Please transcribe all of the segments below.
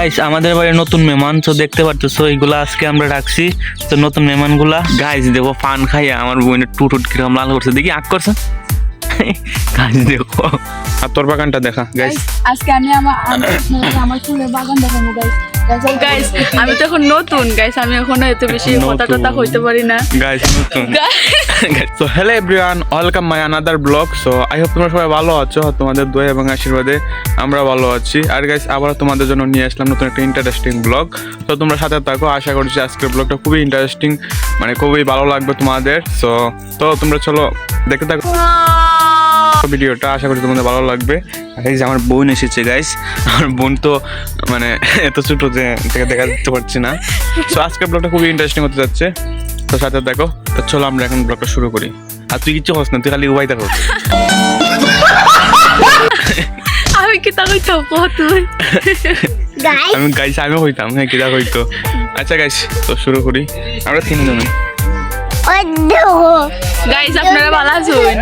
Guys আমাদের বাড়ি নতুন মেহমান তো দেখতে পারতেছো এইগুলা আজকে আমরা রাখছি তো নতুন মেহমানগুলা গাইস দেখো পান খাইয়া আমার বোনের টুটুট কিরকম লাল করছে দেখি আগ করছে গাইস দেখো আর তোর বাগানটা দেখা গাইস আজকে আমি আমার ফুলের বাগান দেখাবো গাইস গাইস আমি তো এখন নতুন গাইস আমি এখনো এত বেশি কথা হইতে পারি না গাইস নতুন so hello everyone welcome my another blog so I hope তোমরা সবাই ভালো আছো তোমাদের দোয়া এবং আশীর্বাদে আমরা ভালো আছি আর গাইস আবার তোমাদের জন্য নিয়ে আসলাম নতুন একটা ইন্টারেস্টিং ব্লগ তো তোমরা সাথে থাকো আশা করছি আজকের ব্লগটা খুবই ইন্টারেস্টিং মানে খুবই ভালো লাগবে তোমাদের সো তো তোমরা চলো দেখতে থাকো ভিডিওটা আশা করি তোমাদের ভালো লাগবে আর এই যে আমার বোন এসেছে গাইস আমার বোন তো মানে এত ছোট যে দেখা দিতে পারছি না সো আজকের ব্লগটা খুবই ইন্টারেস্টিং হতে যাচ্ছে তো সাথে দেখো তো চলো আমরা এখন ব্লগটা শুরু করি আর তুই কিচ্ছু হস না তুই খালি উবাই থাকো আমি কি তা কইতাম তুই আমি গাইস আমি হইতাম হ্যাঁ কিরা হইতো আচ্ছা গাইস তো শুরু করি আমরা তিনজন গাইস আপনারা ভালো আছেন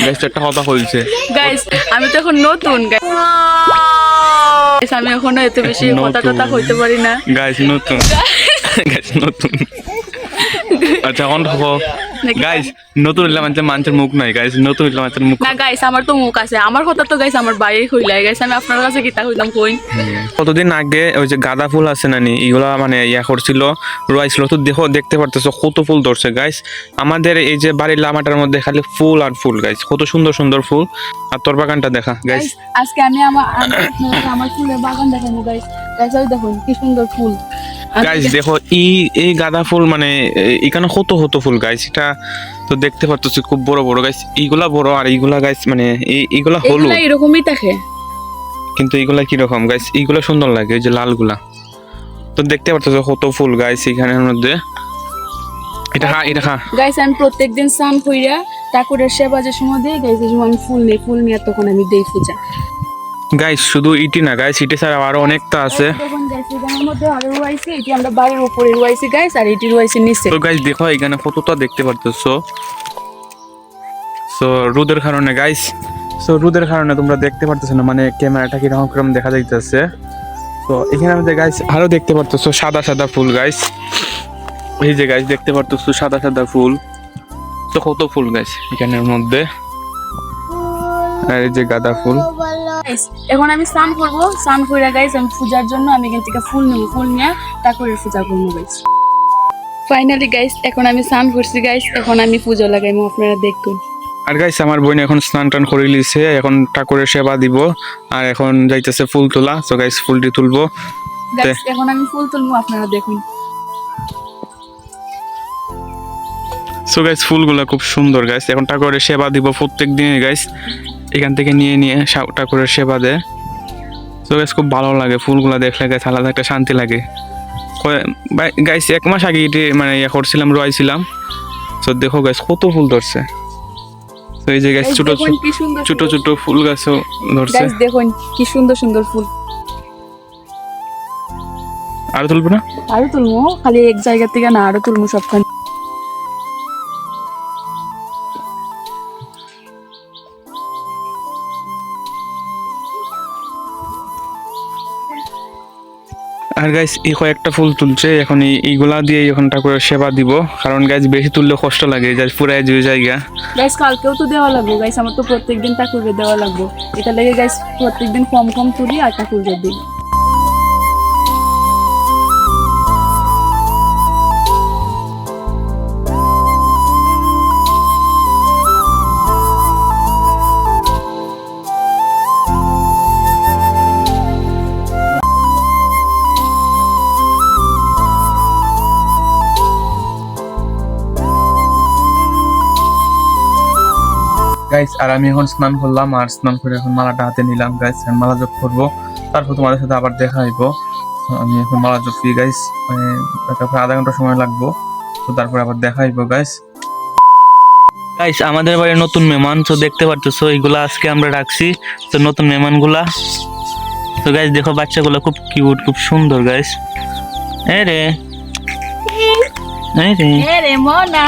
গাইস একটা কথা হইছে গাইস আমি তো এখন নতুন গাইস আমি এখনো এত বেশি কথা হইতে পারি না গাইস নতুন আচ্ছা অন হবো গাইস নতুন হইলে মানুষের মুখ নাই গাইস নতুন হইলে মানুষের মুখ না গাইস আমার তো মুখ আছে আমার কথা তো গাইস আমার বাইরে হইলাই গাইস আমি আপনার কাছে কিতা হইলাম কই কতদিন আগে ওই যে গাঁদা ফুল আছে না নি এগুলা মানে ইয়া করছিল রোয়াইছিল তো দেখতে পারতেছো কত ফুল ধরছে গাইস আমাদের এই যে বাড়ির লামাটার মধ্যে খালি ফুল আর ফুল গাইস কত সুন্দর সুন্দর ফুল আর তোর বাগানটা দেখা গাইস আজকে আমি আমার ফুলের বাগান দেখাবো গাইস গাইস ওই দেখুন কি সুন্দর ফুল গাইস দেখো এই গাঁদা ফুল মানে এখানে কত ফুল গাইস এটা তো দেখতে পারতেছি খুব বড় বড় গাইস এইগুলা বড় আর এইগুলা গাইস মানে এইগুলা হলুদ এরকমই থাকে কিন্তু এইগুলা কি রকম গাইস এইগুলা সুন্দর লাগে এই যে লালগুলা তো দেখতে পারতেছো কত ফুল গাইস এখানের মধ্যে এটা গাইস আমি প্রত্যেকদিন স্নান কইরা ঠাকুরের সেবা যে সময় দেই গাইস আমি ফুল নিয়ে তখন আমি দেই পূজা গাইস শুধু ইটি না গাইস ইটি ছাড়া আরো অনেকটা আছে দেখুন গাইস এর মধ্যে আরো রয়েছে এটি আমরা বাড়ির উপরে রয়েছে গাইস আর এটি রয়েছে নিচে তো গাইস দেখো এখানে কতটা দেখতে পারতেছো সো রোদের কারণে গাইস রোদের কারণে তোমরা দেখতে পারতেছো না মানে ক্যামেরাটা কিরকম দেখা যাইতেছে তো এখানে আমাদের গাইস আরো দেখতে পারতেছো সাদা ফুল গাইস এই যে গাইস দেখতে পারতেছো সাদা ফুল তো কত ফুল গাইস এখানের মধ্যে আর এই যে গাঁদা ফুল এখন আমি স্নান করবো স্নান করে গাইস আমি পূজার জন্য আমি এখান থেকে ফুল নেবো ফুল নিয়ে ঠাকুরের পূজা করবো গাইস ফাইনালি গাইস এখন আমি স্নান করছি গাইস এখন আমি পূজা লাগাইবো আপনারা দেখুন আর গাইস আমার বোন এখন স্নান টান করে লিছে এখন ঠাকুরের সেবা দিব আর এখন যাইতেছে ফুল তোলা তো গাইস ফুলটি তুলবো গাইস এখন আমি ফুল তুলবো আপনারা দেখুন সো গাইস ফুলগুলো খুব সুন্দর গাইস এখন ঠাকুরের সেবা দিব প্রত্যেক দিনে গাইস এখান থেকে নিয়ে ঠাকুরের সেবা দেয় সো গাইস খুব ভালো লাগে ফুলগুলো দেখলে গাইস আলাদা একটা শান্তি লাগে গাইস এক মাস আগে এটি মানে ইয়া করছিলাম রোয়াইছিলাম তো দেখো গাইস কত ফুল ধরছে তো এই যে গাইস ছোট ফুল গাছও ধরছে গাইস দেখুন কি সুন্দর ফুল আর তুলবো না আরো তুলবো খালি এক জায়গা থেকে না আরো তুলবো সবখানে আর গাইস এই কয়েকটা ফুল তুলছে এখন এইগুলা দিয়ে এখন ঠাকুরের সেবা দিব কারণ গাইস বেশি তুললে কষ্ট লাগে গাইস পুরাই যে জায়গা গাইস কালকেও তো দেওয়া লাগবে গাইস আমার তো প্রত্যেকদিন ঠাকুরকে দেওয়া লাগবে এটা লেগে গাইস প্রত্যেকদিন কম তুলি আর ঠাকুরকে দিই গাইস আর আমি এখন স্নান করলাম আর স্নান করে এখন মালাটা হাতে নিলাম গাইস আমি মালা জপ করবো তারপর তোমাদের সাথে আবার দেখা হইব আমি এখন মালা জপি গাইস মানে তারপর আধা ঘন্টা সময় লাগবো তো তারপর আবার দেখা হইব গাইস আমাদের বাড়ির নতুন মেহমান তো দেখতে পারতেছো এইগুলা আজকে আমরা রাখছি তো নতুন মেহমানগুলা তো গাইস দেখো বাচ্চাগুলো খুব কিউট খুব সুন্দর গাইস রে মোনা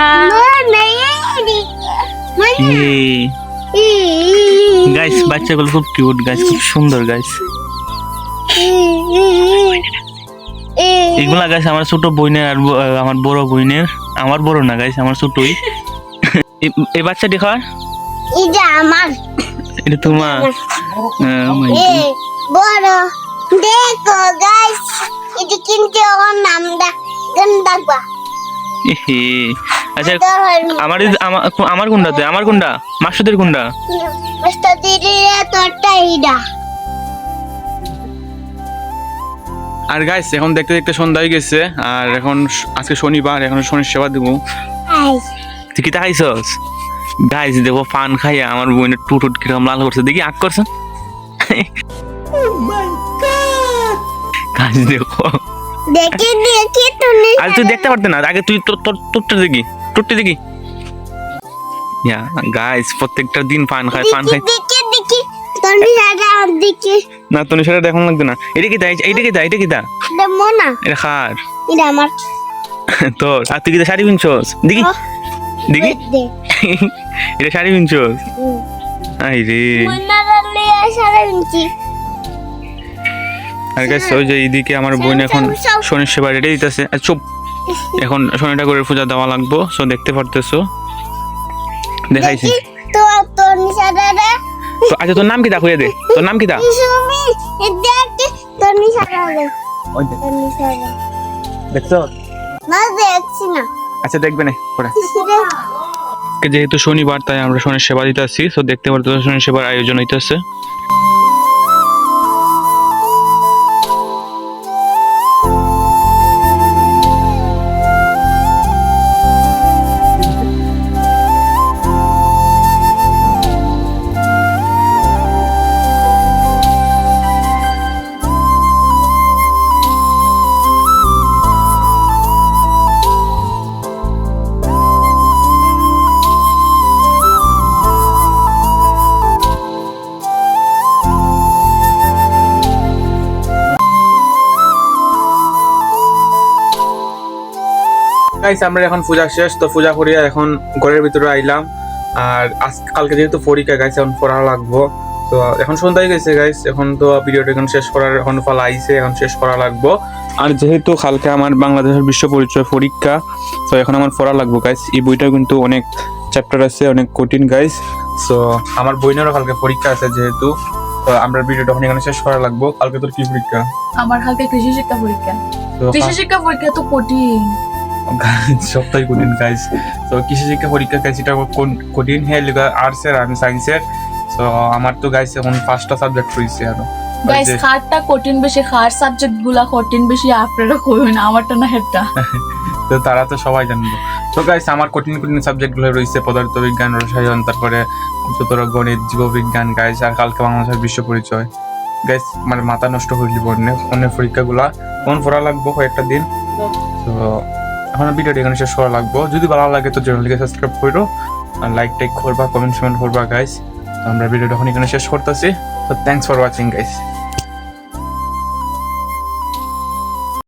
গাইস বাচ্চাগুলো খুব কিউট গাইস, খুব সুন্দর গাইস। এগুলা গাইস আমার ছোট বোনের আর আমার বড় বোনের, আমার বড় না গাইস, আমার ছোটই। এই বাচ্চাটি খাওয়ার এটা আমার এটা তোমার বড় দেখো গাইস, এটা কিন্তু আমার নামটা গন্ডাগবা। আচ্ছা আমার কোনটাতে, আমার কোনটা, মাসুদের কোনটা? মিস্টার দিদি তোরটা ইডা। আর গাইস এখন দেখতে দেখতে সন্ধ্যা হয়ে গেছে, আর এখন আজকে শনিবার, এখন শনির সেবা দেবো। তুই কি খাইছস? গাইস দেখো পান খাইয়া আমার বোনের টুট কিরকম লাল করছে, দেখি আগ করছে। গাইস দেখো, দেখি দেখি তুমি আজ তুই দেখতে পারতে না, আগে তুই তোরটা দেখি, তোরটা দেখি। ইয়া গাইস প্রত্যেকটা দিন পান খায়, পান খায়। দেখি দেখি তুমি সারা দেখি না তুমি সেটা দেখুন লাগবে না। এটা কি তাই, এইটা কি তাই, এটা কি তা, এটা মোনা, এটা খার এটা আমার। তোর। আর তুই কি শাড়ি পিনছস? দেখি দেখি, এটা শাড়ি পিনছস? আই রে। মোনা রালে সারা ইঞ্চি। আর গাইস ওই যে এইদিকে আমার বোন এখন শনির সেবা রেডি দিতেছে। আর চুপ, এখন শনি ঠাকুরের পূজা দেওয়া লাগবো। সো দেখতে পারতেছো, দেখাইছি। তো তোর নিশারা রে তো আচ্ছা তোর নাম কি তা, কইয়া দে তোর নাম কি তা। সুমি দেখি তোর নিশারা রে, ওই দেখ, তোর নিশারা দেখছো? না দেখছি না। আচ্ছা দেখবে না পরে। যেহেতু শনিবার তাই আমরা শনির সেবা দিতে আসছি। তো দেখতে পারতেছো শনির সেবার আয়োজন হইতেছে। গাইস আমরা এখন পূজা শেষ, তো পূজা করিয়া এখন ঘরের ভিতরে আইলাম। আর কালকে যেহেতু পরীক্ষা গাইস, এখন পড়া লাগবো। তো এখন সন্ধ্যা হয়ে গেছে গাইস, এখন তো ভিডিওটা এখন শেষ করার এখন ফল আইছে, এখন শেষ করা লাগবো। আর যেহেতু কালকে আমার বাংলাদেশের বিশ্ব পরিচয় পরীক্ষা, তো এখন আমার পড়া লাগবো গাইস। এই বইটাও কিন্তু অনেক চ্যাপ্টার আছে, অনেক কঠিন গাইস। সো আমার বইনেরও কালকে পরীক্ষা আছে যেহেতু, তো আমরা ভিডিওটা এখন এখানে শেষ করা লাগবো। কালকে তোর কি পরীক্ষা? আমার হালকা কৃষি শিক্ষা পরীক্ষা। তো কৃষি শিক্ষা পরীক্ষা তো কঠিন, সবটাই কঠিন গাইস। তো কৃষি শিক্ষা পরীক্ষা গাইস এটা কঠিন। হ্যাঁ লিগা আর্টস এর, আমি সায়েন্সের। তো আমার তো গাইস এখন 5টা সাবজেক্ট রয়েছে আরো গাইস। খাটটা কঠিন বেশি, খাট সাবজেক্ট গুলা কঠিন বেশি, আপনারা কইবেন আমারটা না হেডটা। তো তারা তো সবাই জানবো। তো গাইস আমার কঠিন কঠিন সাবজেক্ট গুলো রয়েছে পদার্থবিজ্ঞান, রসায়ন, তারপরে উচ্চতর গণিত, জীববিজ্ঞান গাইস। আর কালকে বাংলাদেশের বিশ্ব পরিচয় গাইস। মানে মাথা নষ্ট হইলি অনেক পরীক্ষাগুলা কোন পড়া লাগবো কয়েকটা দিন। তো এখন ভিডিওটি এখানে শেষ করা লাগবো। যদি ভালো লাগে তো চ্যানেলটিকে সাবস্ক্রাইব করো, আর লাইক টাইক করবা, কমেন্ট করবা গাইস। আমরা ভিডিওটা এখন এখানে শেষ করতেছি। তো থ্যাংকস ফর ওয়াচিং গাইস।